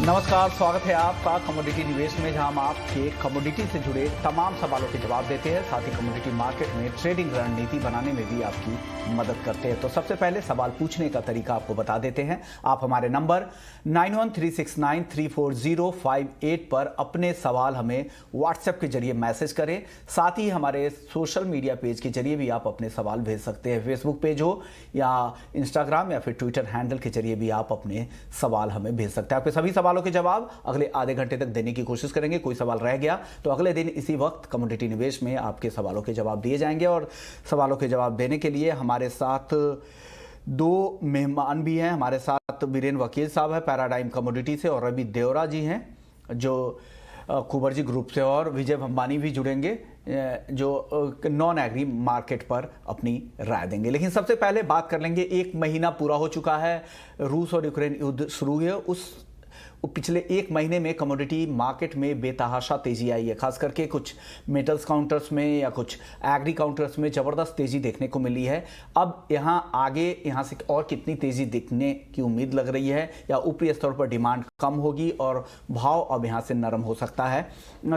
नमस्कार, स्वागत है आपका कमोडिटी निवेश में, जहां हम आपके कमोडिटी से जुड़े तमाम सवालों के जवाब देते हैं। साथ ही कमोडिटी मार्केट में ट्रेडिंग रणनीति बनाने में भी आपकी मदद करते हैं। तो सबसे पहले सवाल पूछने का तरीका आपको बता देते हैं। आप हमारे नंबर 9136934058 पर अपने सवाल हमें व्हाट्सएप के जरिए मैसेज करें। साथ ही हमारे सोशल मीडिया पेज के जरिए भी आप अपने सवाल भेज सकते हैं। फेसबुक पेज हो या इंस्टाग्राम या फिर ट्विटर हैंडल के जरिए भी आप अपने सवाल हमें भेज सकते हैं। आपके सभी सवालों के जवाब अगले आधे घंटे तक देने की कोशिश करेंगे। कोई सवाल रह गया तो अगले दिन इसी वक्त कमोडिटी निवेश में आपके सवालों के जवाब दिए जाएंगे। और सवालों के जवाब देने के लिए हमारे साथ दो मेहमान भी हैं। हमारे साथ वीरेन वकील साहब है पैराडाइम कमोडिटी से, और रवि देवरा जी हैं जो कुबरजी ग्रुप से, और विजय भंबानी भी जुड़ेंगे जो नॉन एग्री मार्केट पर अपनी राय देंगे। लेकिन सबसे पहले बात कर लेंगे, 1 महीना पूरा हो चुका है, रूस और यूक्रेन युद्ध शुरू है। उस पिछले 1 महीने में कमोडिटी मार्केट में बेतहाशा तेजी आई है। खास करके कुछ मेटल्स काउंटर्स में या कुछ एग्री काउंटर्स में ज़बरदस्त तेजी देखने को मिली है। अब यहाँ से और कितनी तेजी दिखने की उम्मीद लग रही है, या ऊपरी स्तर पर डिमांड कम होगी और भाव अब यहाँ से नरम हो सकता है?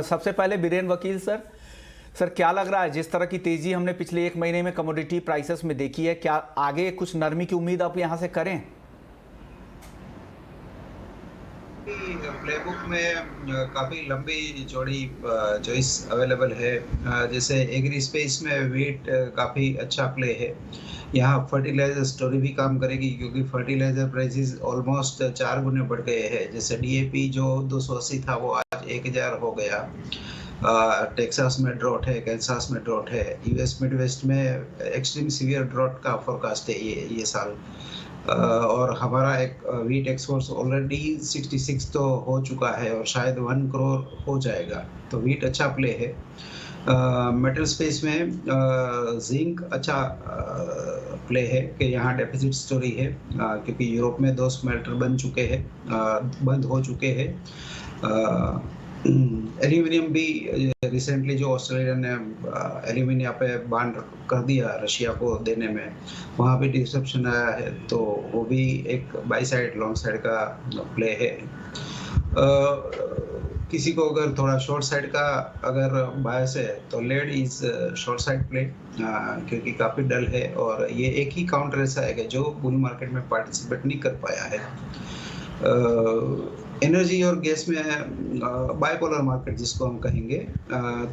सबसे पहले वीरेन वकील सर क्या लग रहा है, जिस तरह की तेजी हमने पिछले 1 महीने में कमोडिटी प्राइसेस में देखी है, क्या आगे कुछ नरमी की उम्मीद आप यहाँ से करें? प्लेबुक में काफ़ी लंबी चौड़ी चॉइस अवेलेबल है। जैसे एग्री स्पेस में वीट काफ़ी अच्छा प्ले है। यहाँ फर्टिलाइजर स्टोरी भी काम करेगी, क्योंकि फर्टिलाइजर प्राइसेस ऑलमोस्ट 4 गुने बढ़ गए हैं। जैसे डीएपी जो 280 था वो आज 1000 हो गया। टेक्सास में ड्रॉट है, कैंसास में ड्रॉट है, यूएस मिडवेस्ट में एक्सट्रीम सीवियर ड्रॉट का फोरकास्ट है ये साल। और हमारा एक वीट एक्सपोर्ट्स ऑलरेडी 66 तो हो चुका है और शायद 1 करोड़ हो जाएगा, तो वीट अच्छा प्ले है। मेटल स्पेस में जिंक अच्छा प्ले है कि यहाँ डेफिसिट स्टोरी है, क्योंकि यूरोप में 2 स्मेल्टर बंद हो चुके हैं। एल्यूमिनियम भी रिसेंटली जो ऑस्ट्रेलिया ने एल्यूमिनियम पे बैन कर दिया रशिया को देने में, वहाँ भी डिसरप्शन आया है, तो वो भी एक बाई साइड लॉन्ग साइड का प्ले है। किसी को अगर थोड़ा शॉर्ट साइड का अगर बायस है तो lead is short side play, क्योंकि काफ़ी डल है और ये एक ही काउंटर ऐसा है कि जो बुल मार्केट में पार्टिसिपेट नहीं कर पाया है। एनर्जी और गैस में बाइपोलर मार्केट जिसको हम कहेंगे,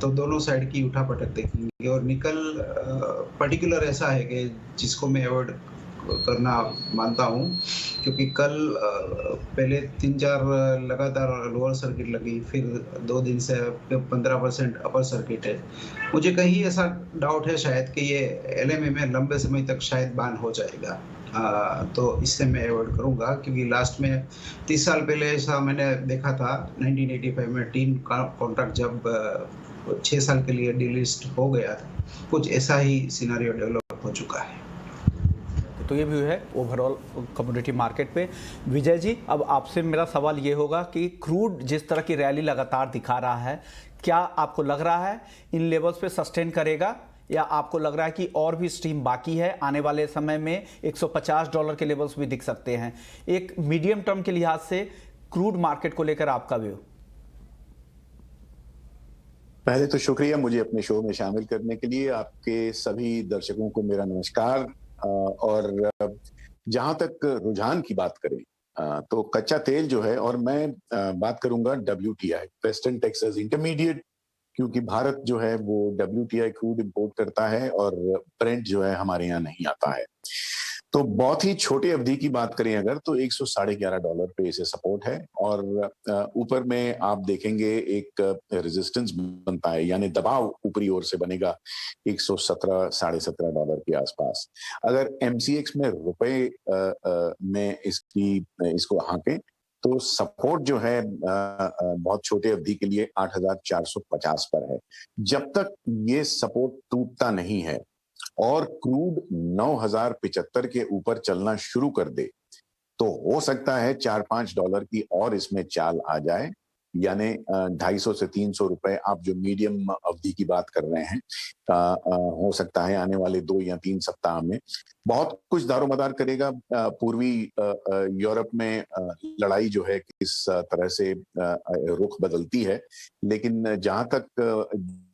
तो दोनों साइड की उठापटक देखेंगे। और निकल पर्टिकुलर ऐसा है कि जिसको मैं अवॉइड करना मानता हूँ, क्योंकि कल पहले 3-4 लगातार लोअर सर्किट लगी, फिर 2 दिन से 15% अपर सर्किट है। मुझे कहीं ऐसा डाउट है शायद कि ये एलएमए में लंबे समय तक शायद बैन हो जाएगा। तो इससे मैं अवॉइड करूँगा, क्योंकि लास्ट में 30 साल पहले ऐसा मैंने देखा था 1985 में टीन कॉन्ट्रैक्ट जब 6 साल के लिए डिलिस्ट हो गया था, कुछ ऐसा ही सिनेरियो डेवलप हो चुका है। तो ये व्यू है ओवरऑल कमोडिटी मार्केट पे। विजय जी, अब आपसे मेरा सवाल ये होगा कि क्रूड जिस तरह की रैली लगातार दिखा रहा है, क्या आपको लग रहा है इन लेवल्स पे सस्टेन करेगा, या आपको लग रहा है कि और भी स्ट्रीम बाकी है, आने वाले समय में $150 के लेवल्स भी दिख सकते हैं? एक मीडियम टर्म के लिहाज से क्रूड मार्केट को लेकर आपका व्यू? पहले तो शुक्रिया मुझे अपने शो में शामिल करने के लिए। आपके सभी दर्शकों को मेरा नमस्कार। और जहां तक रुझान की बात करें, तो कच्चा तेल जो है, और मैं बात करूंगा WTI वेस्टर्न टेक्सास इंटरमीडिएट, क्योंकि भारत जो है वो WTI क्रूड इंपोर्ट करता है और ब्रेंट जो है हमारे यहाँ नहीं आता है। तो बहुत ही छोटे अवधि की बात करें अगर, तो $111 पे इसे सपोर्ट है, और ऊपर में आप देखेंगे एक रेजिस्टेंस बनता है, यानी दबाव ऊपरी ओर से बनेगा $117-17.5 के आसपास। अगर MCX में रुपए में इसको हांकें, तो सपोर्ट जो है बहुत छोटे अवधि के लिए 8,450 पर है। जब तक ये सपोर्ट टूटता नहीं है और क्रूड 9,075 के ऊपर चलना शुरू कर दे, तो हो सकता है $4-5 की और इसमें चाल आ जाए, यानी 250 से 300 रुपए आप जो मीडियम अवधि की बात कर रहे हैं, हो सकता है आने वाले 2 या 3 सप्ताह में बहुत कुछ दारोमदार करेगा। पूर्वी यूरोप में लड़ाई जो है किस तरह से रुख बदलती है, लेकिन जहां तक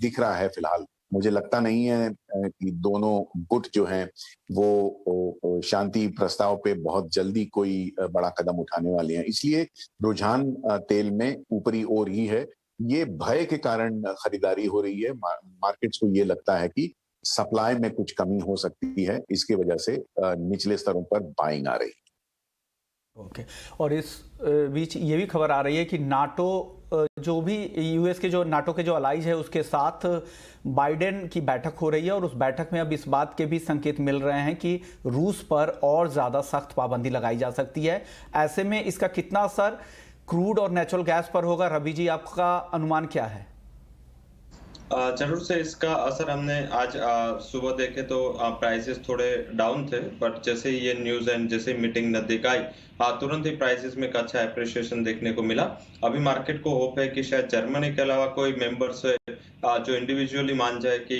दिख रहा है फिलहाल, मुझे लगता नहीं है कि दोनों गुट जो हैं वो शांति प्रस्ताव पे बहुत जल्दी कोई बड़ा कदम उठाने वाले हैं। इसलिए रुझान तेल में ऊपरी ओर ही है। ये भय के कारण खरीदारी हो रही है। मार्केट्स को ये लगता है कि सप्लाई में कुछ कमी हो सकती है, इसकी वजह से निचले स्तरों पर बाइंग आ रही है। ओके। और इस बीच ये भी खबर आ रही है कि नाटो जो भी यूएस के जो नाटो के जो अलाइज है उसके साथ बाइडेन की बैठक हो रही है, और उस बैठक में अब इस बात के भी संकेत मिल रहे हैं कि रूस पर और ज़्यादा सख्त पाबंदी लगाई जा सकती है। ऐसे में इसका कितना असर क्रूड और नेचुरल गैस पर होगा? रवि जी, आपका अनुमान क्या है? जरूर से इसका असर हमने आज सुबह देखे तो प्राइसेस थोड़े डाउन थे, बट जैसे ही ये न्यूज एंड जैसे मीटिंग नजदीक आई, तुरंत ही प्राइसेस में एक अच्छा एप्रिसिएशन देखने को मिला। अभी मार्केट को होप है कि शायद जर्मनी के अलावा कोई मेंबर से जो इंडिविजुअली मान जाए कि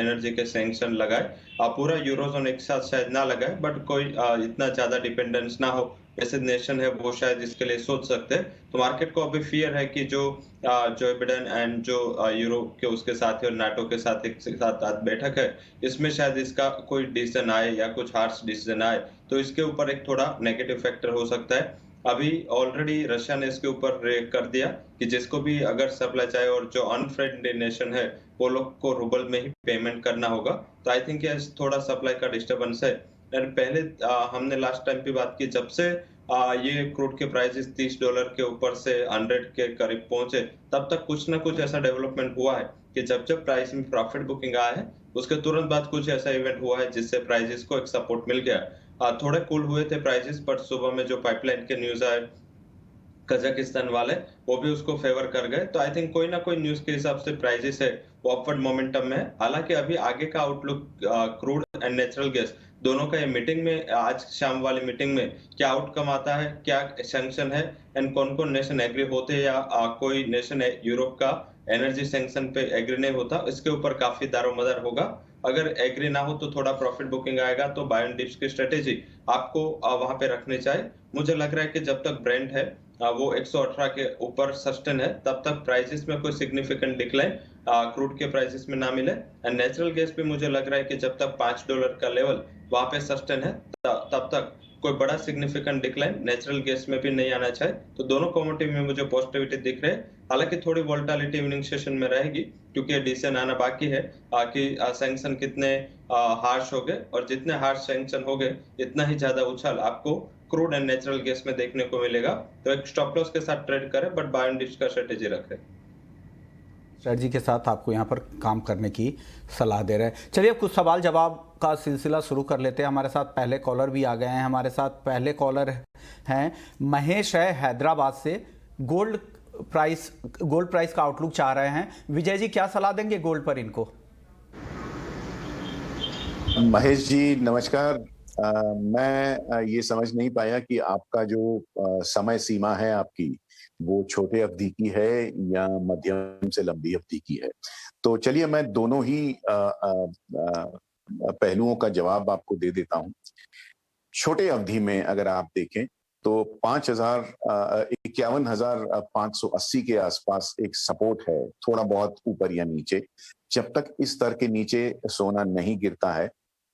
एनर्जी के सैंक्शन लगाए। पूरा यूरोजोन एक साथ शायद ना लगाए, बट कोई इतना ज्यादा डिपेंडेंस ना हो ऐसे नेशन है वो शायद इसके लिए सोच सकते हैं। तो मार्केट को अभी फियर है कि जो बिडेन एंड जो यूरोप के उसके साथ और नाटो के साथ एक साथ आज बैठक है, इसमें शायद इसका कोई डिसीजन आए या कुछ हार्श डिसीजन आए तो इसके ऊपर एक थोड़ा नेगेटिव फैक्टर हो सकता है। अभी ऑलरेडी रशिया ने इसके ऊपर रिएक्ट कर दिया कि जिसको भी अगर सप्लाई चाहिए और जो अनफ्रेंडली नेशन है वो लोग को रूबल में ही पेमेंट करना होगा। तो आई थिंक थोड़ा सप्लाई का डिस्टर्बेंस है। पहले हमने लास्ट टाइम पे बात की, जब से ये क्रूड के प्राइसेस $30 के ऊपर से 100 के करीब पहुंचे, तब तक कुछ ना कुछ ऐसा डेवलपमेंट हुआ है कि जब जब प्राइस में प्रॉफिट बुकिंग आया है उसके तुरंत बाद कुछ ऐसा इवेंट हुआ है जिससे प्राइसेस को एक सपोर्ट मिल गया। थोड़े कूल हुए थे प्राइसेस, बट सुबह में जो पाइपलाइन के न्यूज आए कजाकिस्तान वाले, वो भी उसको फेवर कर गए। तो आई थिंक कोई ना कोई न्यूज के हिसाब से प्राइसेस है वो अपवर्ड मोमेंटम में है। हालांकि अभी आगे का outlook crude and natural gas दोनों का ये मीटिंग में, आज शाम वाली मीटिंग में क्या आउटकम आता है, क्या सैंक्शन है एंड कौन कौन नेशन एग्री होते हैं या कोई नेशन यूरोप का एनर्जी सैंक्शन पे एग्री नहीं होता, इसके ऊपर काफी दारोमदार होगा। अगर एग्री ना हो तो थोड़ा प्रॉफिट बुकिंग आएगा, तो बाय एंड डिप्स की स्ट्रेटेजी आपको वहां पे रखनी चाहिए। मुझे लग रहा है कि जब तक ब्रेंट है वो 118 के ऊपर सस्टेन है, तब तक प्राइसेस में कोई सिग्निफिकेंट डिक्लाइन क्रूड के प्राइसेस में ना मिले। एंड नेचुरल गैस पे मुझे लग रहा है कि जब तक $5 का लेवल वहां पे सस्टेन है, तब तक कोई बड़ा सिग्निफिकेंट डिक्लाइन नेचुरल गैस में भी नहीं आना चाहिए। तो दोनों कमोडिटी में मुझे पॉजिटिविटी दिख रहे हैं। हालांकि थोड़ी वोलेटिलिटी इवनिंग सेशन में रहेगी क्योंकि डिसीजन आना बाकी है कि सैंक्शन कितने हार्श हो गए, और जितने हार्श सैंक्शन हो गए इतना ही ज्यादा उछाल आपको क्रूड एंड नेचुरल गैस में देखने को मिलेगा। तो एक स्टॉप लॉस के साथ ट्रेड करें, बट बाय एंड डिप्स का स्ट्रेटेजी रखें। स्ट्रेटजी के साथ आपको यहाँ पर काम करने की सलाह दे रहे हैं। चलिए अब कुछ सवाल जवाब का सिलसिला शुरू कर लेते हैं। हमारे साथ पहले कॉलर भी आ गए हैं। हमारे साथ पहले कॉलर हैं महेश है हैदराबाद से। गोल्ड प्राइस का आउटलुक चाह रहे हैं। विजय जी क्या सलाह देंगे गोल्ड पर इनको? महेश जी नमस्कार। मैं ये समझ नहीं पाया कि आपका जो समय सीमा है आपकी, वो छोटे अवधि की है या मध्यम से लंबी अवधि की है। तो चलिए मैं दोनों ही पहलुओं का जवाब आपको दे देता हूं। छोटे अवधि में अगर आप देखें तो 51,580 के आसपास एक सपोर्ट है, थोड़ा बहुत ऊपर या नीचे। जब तक इस स्तर के नीचे सोना नहीं गिरता है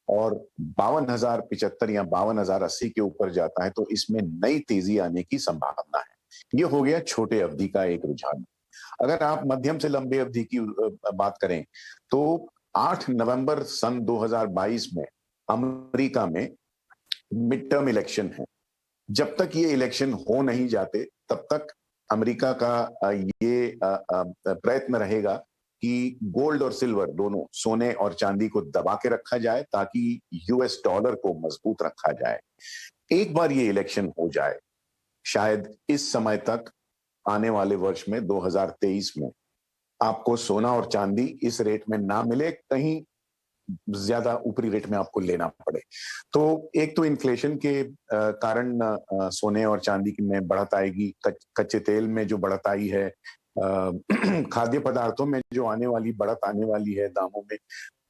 और 52,075 या 52,080 के ऊपर जाता है, तो इसमें नई तेजी आने की संभावना है। ये हो गया छोटे अवधि का एक रुझान। अगर आप मध्यम से लंबे अवधि की बात करें तो 8 नवंबर सन 2022 में अमेरिका में मिड टर्म इलेक्शन है। जब तक ये इलेक्शन हो नहीं जाते तब तक अमेरिका का ये प्रयत्न रहेगा कि गोल्ड और सिल्वर दोनों, सोने और चांदी को दबा के रखा जाए ताकि यूएस डॉलर को मजबूत रखा जाए। एक बार ये इलेक्शन हो जाए, शायद इस समय तक आने वाले वर्ष में 2023 में आपको सोना और चांदी इस रेट में ना मिले, कहीं ज्यादा ऊपरी रेट में आपको लेना पड़े। तो एक तो इन्फ्लेशन के कारण सोने और चांदी की में बढ़त आएगी, कच्चे तेल में जो बढ़त आई है, खाद्य पदार्थों में जो आने वाली बढ़त आने वाली है दामों में,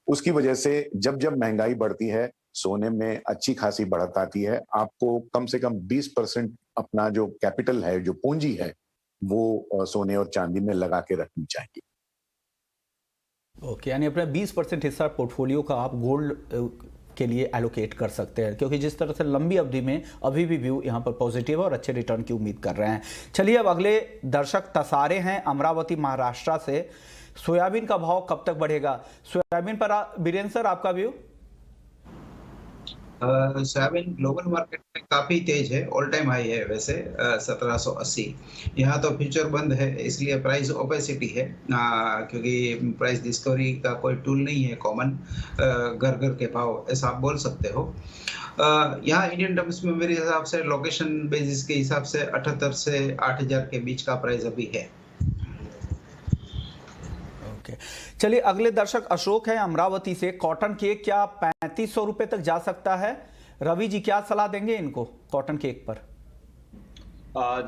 उसकी वजह से जब जब महंगाई बढ़ती है सोने में अच्छी खासी बढ़त आती है। आपको कम से कम 20% अपना जो कैपिटल है, जो पूंजी है, वो सोने और चांदी में लगा के रखनी चाहिए। ओके, यानी अपना 20% हिस्सा पोर्टफोलियो का आप गोल्ड के लिए एलोकेट कर सकते हैं, क्योंकि जिस तरह से लंबी अवधि में अभी भी व्यू यहाँ पर पॉजिटिव है और अच्छे रिटर्न की उम्मीद कर रहे हैं। चलिए अब अगले दर्शक तसारे हैं अमरावती महाराष्ट्र से। सोयाबीन का भाव कब तक बढ़ेगा? सोयाबीन पर बीरेन सर आपका व्यू? सोयाबीन ग्लोबल मार्केट में काफी तेज है, ऑल टाइम हाई है वैसे 1780। यहाँ तो फ्यूचर बंद है इसलिए प्राइस ओपेसिटी है, क्योंकि प्राइस डिस्कवरी का कोई टूल नहीं है कॉमन, घर घर के भाव ऐसा आप बोल सकते हो। यहाँ इंडियन टर्म्स में मेरे हिसाब से लोकेशन बेसिस के हिसाब से 78 से 8000 के बीच का प्राइस अभी है। चलिए अगले दर्शक अशोक है अमरावती से। कॉटन केक क्या 3500 रुपए तक जा सकता है? रवि जी क्या सलाह देंगे इनको कॉटन केक पर?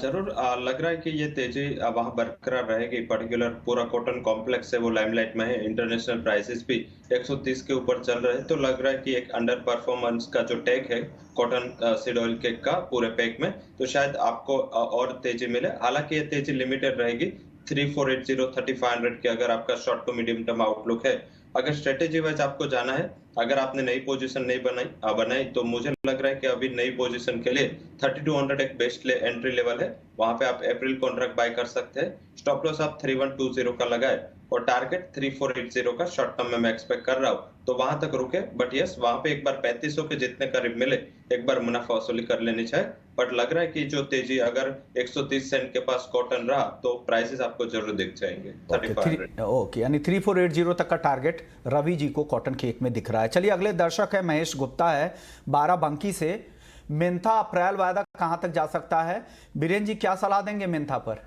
जरूर लग रहा है कि ये तेजी वहां बरकरार रहेगी। पर्टिकुलर पूरा कॉटन कॉम्प्लेक्स है वो लाइमलाइट में है। इंटरनेशनल प्राइसेस भी 130 के ऊपर चल रहे हैं, तो लग रहा है कि एक अंडर परफॉर्मेंस का जो टैग है कॉटन सीड ऑयल केक का पूरे पैक में, तो शायद आपको और तेजी मिले। हालांकि ये तेजी लिमिटेड रहेगी 3480 3500 के अगर आपका short to medium term outlook है। अगर स्ट्रेटेजी वाइज आपको जाना है, अगर आपने नई पोजीशन नहीं बनाई तो मुझे लग रहा है कि अभी नई पोजीशन के लिए 3200 एक बेस्ट एंट्री लेवल है, वहां पे आप अप्रैल कॉन्ट्रैक्ट बाय कर सकते हैं। स्टॉप लॉस आप 3120 का लगाए और टारगेट 3480 का शॉर्ट टर्म में मैं एक्सपेक्ट कर रहा हूँ, तो वहां तक रुके। बट यस, वहां पे एक बार 3500 के जितने करीब मिले एक बार मुनाफा वसूली कर लेनी चाहिए। बट लग रहा है कि जो तेजी अगर 130 सेंट के पास कॉटन रहा तो प्राइसेस आपको जरूर दिख जाएंगे 3500। ओके, यानी 3480 तक का टारगेट रवि जी को कॉटन केक में दिख रहा है। चलिए अगले दर्शक है महेश गुप्ता है बाराबंकी से। मेंथा अप्रैल वायदा कहां तक जा सकता है? बीरेन जी क्या सलाह देंगे मेंथा पर?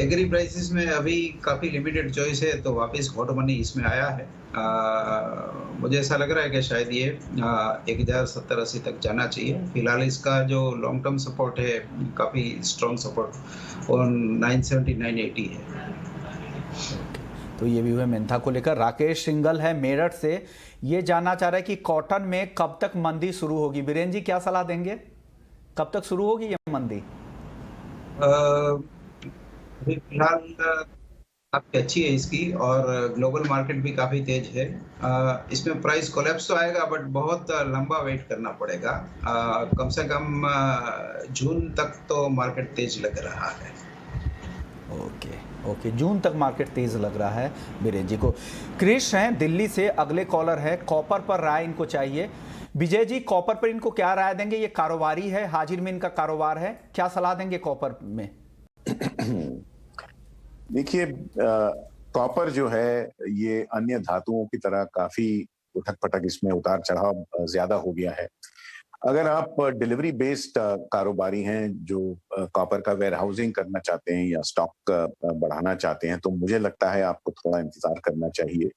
एग्री प्राइसेस में अभी काफी लिमिटेड चॉइस है, तो वापस हॉट मनी इसमें आया है। मुझे ऐसा लग रहा है कि शायद ये 1070-80 तक जाना चाहिए। फिलहाल इसका जो लॉन्ग टर्म सपोर्ट है काफी स्ट्रॉन्ग सपोर्ट और 970-980 है। तो ये भी हुए मेंथा को लेकर। राकेश सिंगल है मेरठ से, ये जानना चाह रहा है कि कॉटन में कब तक मंदी शुरू होगी? बीरेन जी क्या सलाह देंगे, कब तक शुरू होगी ये मंदी? अभी फिलहाल काफी अच्छी है इसकी और ग्लोबल मार्केट भी काफी तेज है। इसमें प्राइस कोलैप्स तो आएगा बट बहुत लंबा वेट करना पड़ेगा। कम से कम जून तक तो मार्केट तेज लग रहा है। ओके, जून तक मार्केट तेज लग रहा है बीरेन जी को। क्रिश हैं दिल्ली से, अगले कॉलर है। कॉपर पर राय इनको चाहिए। विजय जी कॉपर पर इनको क्या राय देंगे? ये कारोबारी है, हाजिर में इनका कारोबार है, क्या सलाह देंगे कॉपर में? देखिए, कॉपर जो है ये अन्य धातुओं की तरह काफी उठक पटक, इसमें उतार चढ़ाव ज्यादा हो गया है। अगर आप डिलीवरी बेस्ड कारोबारी हैं जो कॉपर का वेयर हाउसिंग करना चाहते हैं या स्टॉक बढ़ाना चाहते हैं, तो मुझे लगता है आपको थोड़ा इंतजार करना चाहिए।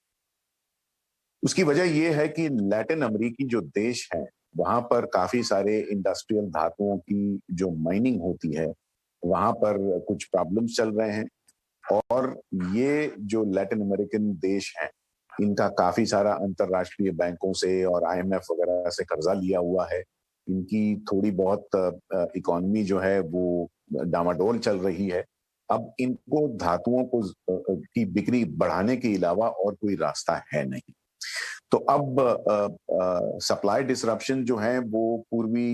उसकी वजह यह है कि लैटिन अमेरिकी जो देश हैं वहां पर काफी सारे इंडस्ट्रियल धातुओं की जो माइनिंग होती है वहां पर कुछ प्रॉब्लम्स चल रहे हैं, और ये जो लैटिन अमेरिकन देश हैं इनका काफी सारा अंतरराष्ट्रीय बैंकों से और IMF वगैरह से कर्जा लिया हुआ है। इनकी थोड़ी बहुत इकोनॉमी जो है वो डामाडोल चल रही है। अब इनको धातुओं को की बिक्री बढ़ाने के अलावा और कोई रास्ता है नहीं। तो अब सप्लाई डिसरप्शन जो है वो पूर्वी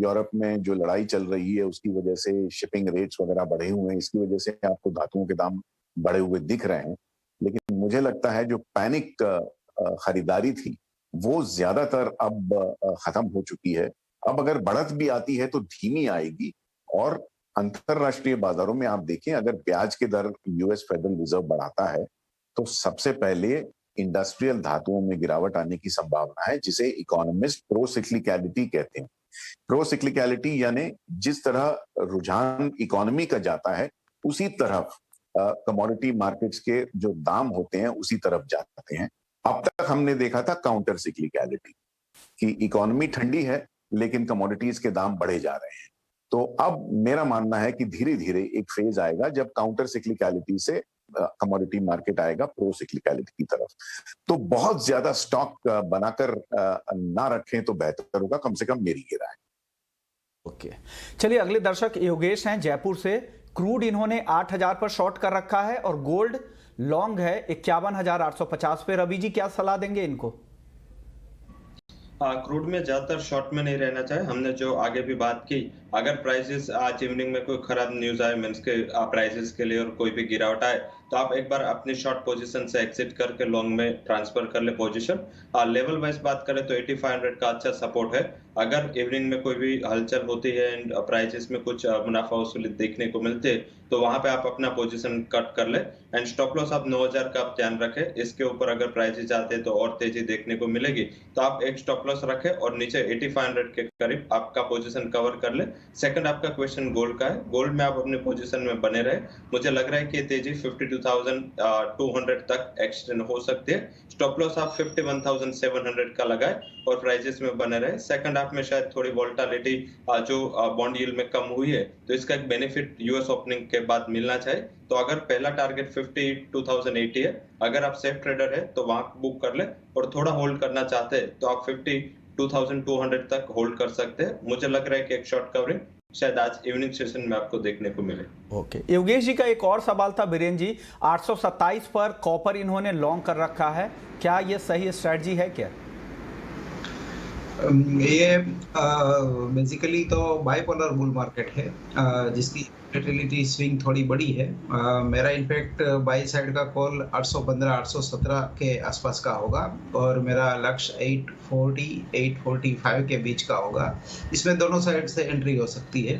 यूरोप में जो लड़ाई चल रही है उसकी वजह से शिपिंग रेट्स वगैरह बढ़े हुए हैं, इसकी वजह से आपको धातुओं के दाम बढ़े हुए दिख रहे हैं। लेकिन मुझे लगता है जो पैनिक खरीदारी थी वो ज्यादातर अब खत्म हो चुकी है। अब अगर बढ़त भी आती है तो धीमी आएगी, और अंतरराष्ट्रीय बाजारों में आप देखें अगर ब्याज की दर US फेडरल रिजर्व बढ़ाता है तो सबसे पहले इंडस्ट्रियल धातुओं में गिरावट आने की संभावना है, जिसे इकोनॉमिस्ट प्रोसिक्लिकलिटी कहते हैं। प्रोसिक्लिकलिटी यानी जिस तरह रुझान इकोनॉमी का जाता है उसी तरफ कमोडिटी मार्केट्स के जो दाम होते हैं उसी तरफ जाते हैं। अब तक हमने देखा था काउंटर सिक्लिकलिटी कि इकोनॉमी ठंडी है लेकिन कमोडिटीज के दाम बढ़े जा रहे हैं। तो अब मेरा मानना है कि धीरे धीरे एक फेज आएगा जब काउंटर सिक्लिकलिटी से कमोडिटी मार्केट आएगा प्रो सिक्लिकलिटी की तरफ। तो बहुत ज्यादा स्टॉक बनाकर ना रखें तो बेहतर होगा, कम से कम मेरी ये राय। ओके, चलिए अगले दर्शक योगेश हैं जयपुर से। क्रूड इन्होंने 8,000 पर शॉर्ट कर रखा है और गोल्ड लॉन्ग है 51,850 पे। रवि जी क्या सलाह देंगे इनको? क्रूड में ज्यादातर शॉर्ट में नहीं रहना चाहिए। हमने जो आगे भी बात की, अगर प्राइसेस आज इवनिंग में कोई खराब न्यूज आए मींस के प्राइसेस के लिए और कोई भी गिरावट आए तो आप एक बार अपनी शॉर्ट पोजीशन से एग्जिट करके लॉन्ग में ट्रांसफर कर ले पोजीशन। लेवल वाइज बात करें तो 8500 का अच्छा सपोर्ट है। अगर इवनिंग में कोई भी हलचल होती है एंड प्राइसेस में कुछ मुनाफा वसूली देखने को मिलते है तो वहां पे आप अपना पोजीशन कट कर ले एंड स्टॉप लॉस आप 9000 का आप ध्यान रखें। इसके ऊपर अगर प्राइसेस जाते हैं तो और तेजी देखने को मिलेगी, तो आप एक स्टॉप लॉस रखें और नीचे 8500 के करीब आपका पोजीशन कवर कर ले। सेकंड आपका क्वेश्चन गोल्ड का है। गोल्ड में आप अपने पोजीशन में बने रहे। मुझे लग रहा है कि तेजी 52,200 तक एक्सटेंड हो सकती है। स्टॉप लॉस आप 51,700 का लगाए और प्राइसेस में बने रहे। सेकंड हाफ में शायद थोड़ी वोलेटिलिटी जो बॉन्ड यील्ड में कम हुई है तो इसका एक बेनिफिट यूएस ओपनिंग के बाद मिलना चाहिए। तो अगर पहला टारगेट 52,080 है, अगर आप सेफ ट्रेडर है तो वहां बुक कर ले और थोड़ा होल्ड करना चाहते हैं तो आप 52,200 तक होल्ड कर सकते हैं। मुझे लग रहा है कि एक शॉर्ट कवरिंग शायद आज इवनिंग सेशन में आपको देखने को मिले। ओके, योगेश जी का एक और सवाल था बीरेन जी, 827 पर कॉपर इन्होंने लॉन्ग कर रखा है, क्या ये सही स्ट्रेटजी है क्या? ये बेसिकली तो बाइपोलर बुल मार्केट है जिसकी वोलेटिलिटी स्विंग थोड़ी बड़ी है। मेरा इनफैक्ट बाई साइड का कॉल 815 817 के आसपास का होगा और मेरा लक्ष्य 840 845 के बीच का होगा। इसमें दोनों साइड से एंट्री हो सकती है।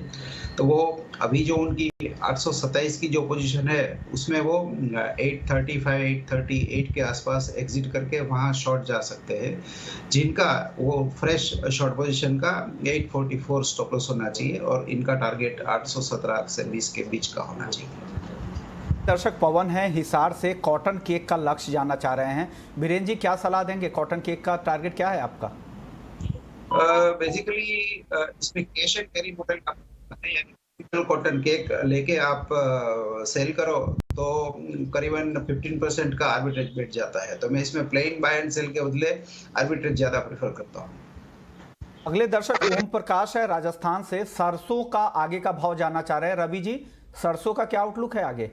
तो वो अभी जो उनकी 827 की जो पोजीशन है उसमें वो 835 838 के आसपास एग्जिट करके वहां शॉर्ट जा सकते हैं। जिनका वो फ्रेश शॉर्ट पोजीशन का 844 स्टॉप लॉस होना चाहिए और इनका टारगेट 817 से 20 के बीच का होना चाहिए। दर्शक पवन है हिसार से, कॉटन केक का लक्ष्य जानना चाह रहे हैं। बीरेन जी क्या सलाह देंगे, कॉटन केक का टारगेट क्या है आपका? बेसिकली इसमें कैश एंड कैरी मॉडल का है, यानी कॉटन केक लेके आप सेल करो तो करीबन 15% का आर्बिट्रेज बैठ जाता है। तो मैं इसमें प्लेन बाय एंड सेल के बदले आर्बिट्रेज ज्यादा प्रेफर करता हूँ। अगले दर्शक ओम प्रकाश है राजस्थान से, सरसों का आगे का भाव जानना चाह रहे हैं। रवि जी सरसों का क्या आउटलुक है आगे?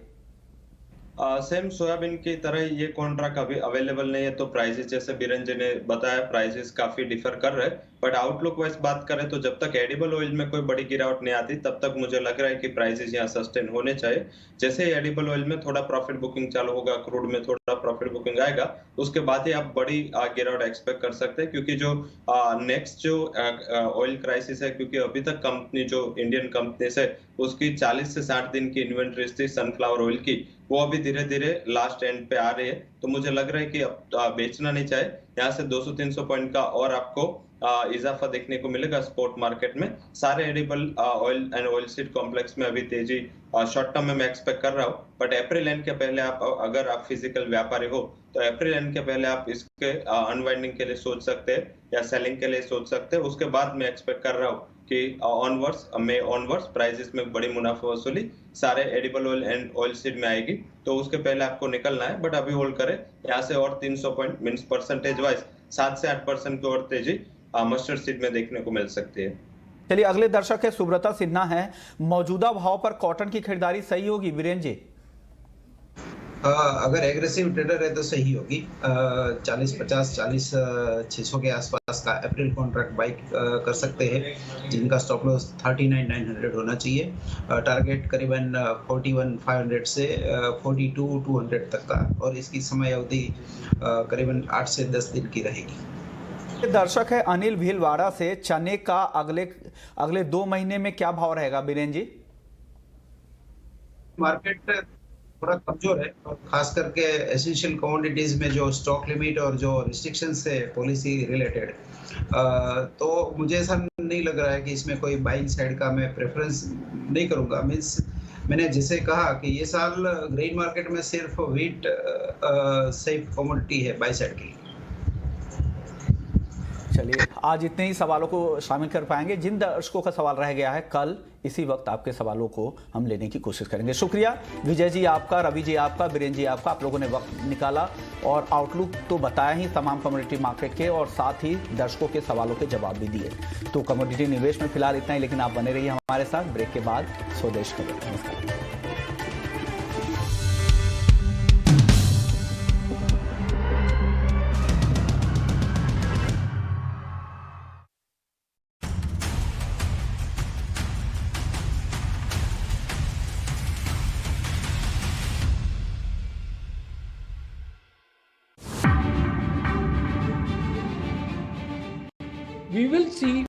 सेम सोयाबीन की तरह ये कॉन्ट्रैक्ट अभी अवेलेबल नहीं है तो प्राइसेस जैसे बीरेन जी ने बताया प्राइसेस काफी डिफर कर रहे हैं। बट आउटलुक वाइज बात करें तो जब तक एडिबल ऑयल में कोई बड़ी गिरावट नहीं आती तब तक मुझे लग रहा है कि प्राइसेस यहाँ सस्टेन होने चाहिए। जैसे ही एडिबल ऑयल में थोड़ा प्रॉफिट बुकिंग चालू होगा, क्रूड में थोड़ा प्रॉफिट बुकिंग आएगा, उसके बाद ही आप बड़ी गिरावट एक्सपेक्ट कर सकते हैं। क्योंकि जो नेक्स्ट जो ऑयल क्राइसिस है, क्योंकि अभी तक कंपनी जो इंडियन कंपनीज है उसकी 40 से 60 दिन की इन्वेंट्रीज थी सनफ्लावर ऑयल की, वो अभी धीरे धीरे लास्ट एंड पे आ रही है। तो मुझे लग रहा है कि अब बेचना नहीं चाहिए। यहाँ से 200-300 पॉइंट का और आपको इजाफा देखने को मिलेगा स्पॉट मार्केट में। सारे edible oil and oil seed complex में अभी तेजी शॉर्ट टर्म में मैं एक्सपेक्ट कर रहा हूँ। बट अप्रैल एंड के पहले आप अगर आप फिजिकल व्यापारी हो तो अप्रैल एंड के पहले आप इसके अनवाइंडिंग के लिए सोच सकते हैं या सेलिंग के लिए सोच सकते हैं। उसके बाद मैं एक्सपेक्ट कर रहा हूँ कि मई ऑनवर्ड्स प्राइसेस में बड़ी मुनाफा वसूली सारे edible oil and oil seed में आएगी। तो उसके पहले आपको निकलना है। बट अभी होल्ड करें, यहाँ से और 300 पॉइंट मीन्स परसेंटेज वाइज 7 से 8% की और तेजी मस्टर्ड सीड में देखने को मिल सकती है। चलिए अगले दर्शक है सुब्रता सिन्हा है, मौजूदा भाव पर कॉटन की खरीदारी सही होगी बीरेन जी? अगर एग्रेसिव ट्रेडर है तो सही होगी। 40-50 40-600 के आसपास का अप्रैल कॉन्ट्रैक्ट बाई कर सकते हैं जिनका स्टॉप लॉस 39,900 होना चाहिए। टारगेट करीबन 41,500 से 42,200 तक का और इसकी समय अवधि करीबन 8 से 10 दिन की रहेगी। दर्शक है अनिल भीलवाड़ा से, चने का अगले 2 महीने में क्या भाव रहेगा बीरेन जी? मार्केट थोड़ा कमजोर है और खास करके एसेंशियल कमोडिटीज में जो स्टॉक लिमिट और जो रिस्ट्रिक्शंस है पॉलिसी रिलेटेड, तो मुझे ऐसा नहीं लग रहा है कि इसमें कोई बाइंग साइड का मैं प्रेफरेंस नहीं करूंगा। मींस मैंने जैसे कहा कि ये साल ग्रेन मार्केट में सिर्फ व्हीट सेफ कमोडिटी है बाय साइड की। चलिए, आज इतने ही सवालों को शामिल कर पाएंगे। जिन दर्शकों का सवाल रह गया है, कल इसी वक्त आपके सवालों को हम लेने की कोशिश करेंगे। शुक्रिया विजय जी आपका, रवि जी आपका, बीरेन जी आपका, आप लोगों ने वक्त निकाला और आउटलुक तो बताया ही तमाम कमोडिटी मार्केट के, और साथ ही दर्शकों के सवालों के जवाब भी दिए। तो कमोडिटी निवेश में फिलहाल इतना ही, लेकिन आप बने रहिए हमारे साथ। ब्रेक के बाद स्वदेश खबर। नमस्कार। We will see